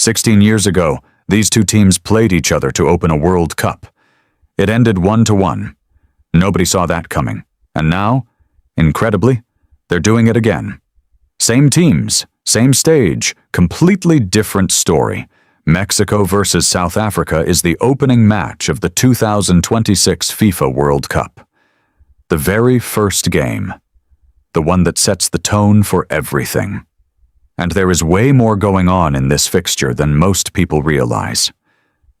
16 years ago, these two teams played each other to open a World Cup. It ended 1-1. Nobody saw that coming. And now, incredibly, they're doing it again. Same teams, same stage, completely different story. Mexico versus South Africa is the opening match of the 2026 FIFA World Cup. The very first game. The one that sets the tone for everything. And there is way more going on in this fixture than most people realize.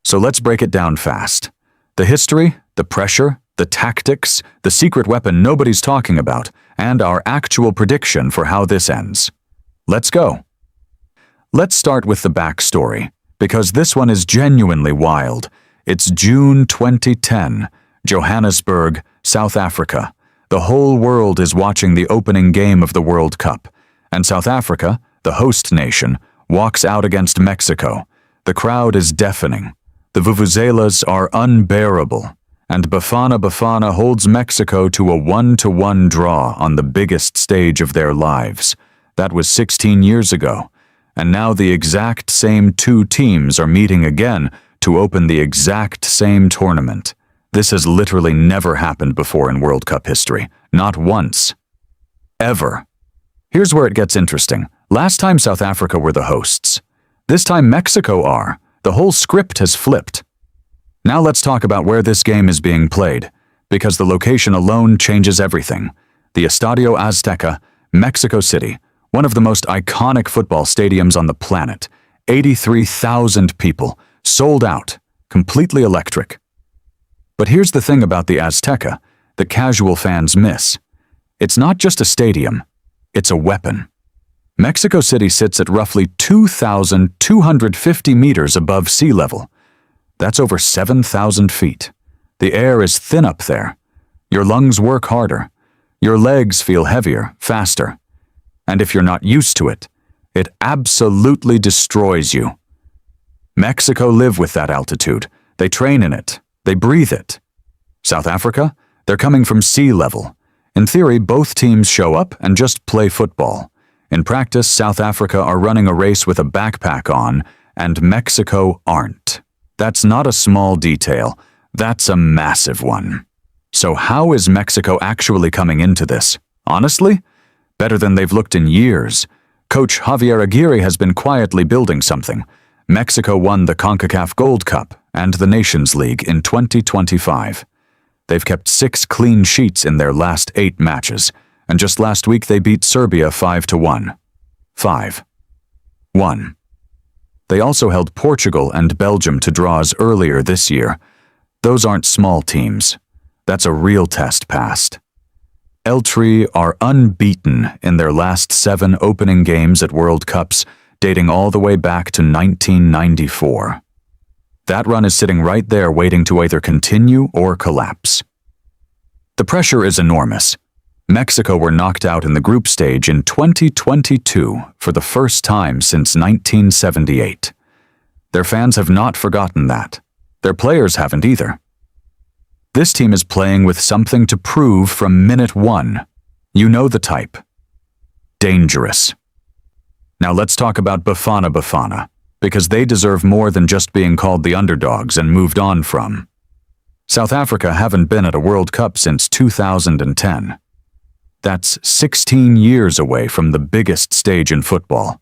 So let's break it down fast. The history, the pressure, the tactics, the secret weapon nobody's talking about, and our actual prediction for how this ends. Let's go. Let's start with the backstory, because this one is genuinely wild. It's June 2010, Johannesburg, South Africa. The whole world is watching the opening game of the World Cup, and South Africa, the host nation, walks out against Mexico. The crowd is deafening. The vuvuzelas are unbearable, and Bafana Bafana holds Mexico to a 1-1 draw on the biggest stage of their lives. That was 16 years ago, and now the exact same two teams are meeting again to open the exact same tournament. This has literally never happened before in World Cup history. Not once. Ever. Here's where it gets interesting. Last time South Africa were the hosts. This time Mexico are. The whole script has flipped. Now let's talk about where this game is being played, because the location alone changes everything. The Estadio Azteca, Mexico City, one of the most iconic football stadiums on the planet. 83,000 people, sold out, completely electric. But here's the thing about the Azteca that casual fans miss. It's not just a stadium, it's a weapon. Mexico City sits at roughly 2,250 meters above sea level. That's over 7,000 feet. The air is thin up there. Your lungs work harder. Your legs feel heavier, faster. And if you're not used to it, it absolutely destroys you. Mexico live with that altitude. They train in it. They breathe it. South Africa? They're coming from sea level. In theory, both teams show up and just play football. In practice, South Africa are running a race with a backpack on, and Mexico aren't. That's not a small detail. That's a massive one. So how is Mexico actually coming into this? Honestly? Better than they've looked in years. Coach Javier Aguirre has been quietly building something. Mexico won the CONCACAF Gold Cup and the Nations League in 2025. They've kept 6 clean sheets in their last 8 matches, and just last week they beat Serbia 5-1. 5-1. They also held Portugal and Belgium to draws earlier this year. Those aren't small teams. That's a real test passed. El Tri are unbeaten in their last 7 opening games at World Cups, dating all the way back to 1994. That run is sitting right there waiting to either continue or collapse. The pressure is enormous. Mexico were knocked out in the group stage in 2022 for the first time since 1978. Their fans have not forgotten that. Their players haven't either. This team is playing with something to prove from minute 1. You know the type. Dangerous. Now let's talk about Bafana Bafana, because they deserve more than just being called the underdogs and moved on from. South Africa haven't been at a World Cup since 2010. That's 16 years away from the biggest stage in football.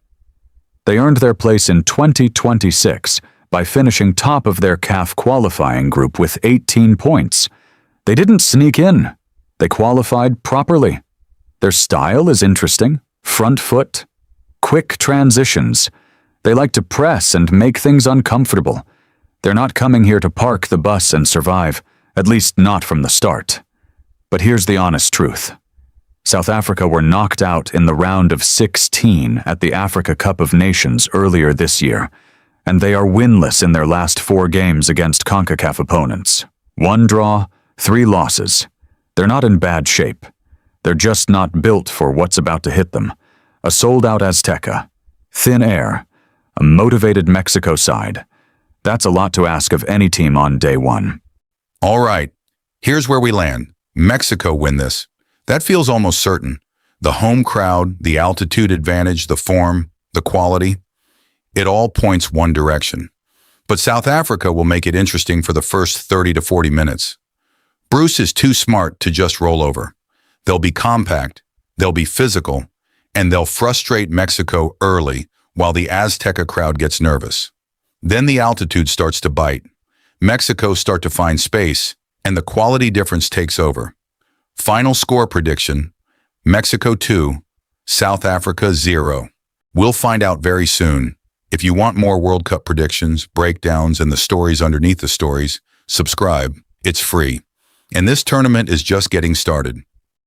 They earned their place in 2026 by finishing top of their CAF qualifying group with 18 points. They didn't sneak in. They qualified properly. Their style is interesting. Front foot. Quick transitions. They like to press and make things uncomfortable. They're not coming here to park the bus and survive, at least not from the start. But here's the honest truth. South Africa were knocked out in the round of 16 at the Africa Cup of Nations earlier this year, and they are winless in their last 4 games against CONCACAF opponents. 1 draw, 3 losses. They're not in bad shape. They're just not built for what's about to hit them. A sold-out Azteca, thin air, a motivated Mexico side. That's a lot to ask of any team on day 1. All right, here's where we land. Mexico win this. That feels almost certain. The home crowd, the altitude advantage, the form, the quality. It all points one direction. But South Africa will make it interesting for the first 30 to 40 minutes. Bruce is too smart to just roll over. They'll be compact, they'll be physical, and they'll frustrate Mexico early while the Azteca crowd gets nervous. Then the altitude starts to bite. Mexico start to find space, and the quality difference takes over. Final score prediction, Mexico 2, South Africa 0. We'll find out very soon. If you want more World Cup predictions, breakdowns, and the stories underneath the stories, subscribe. It's free. And this tournament is just getting started.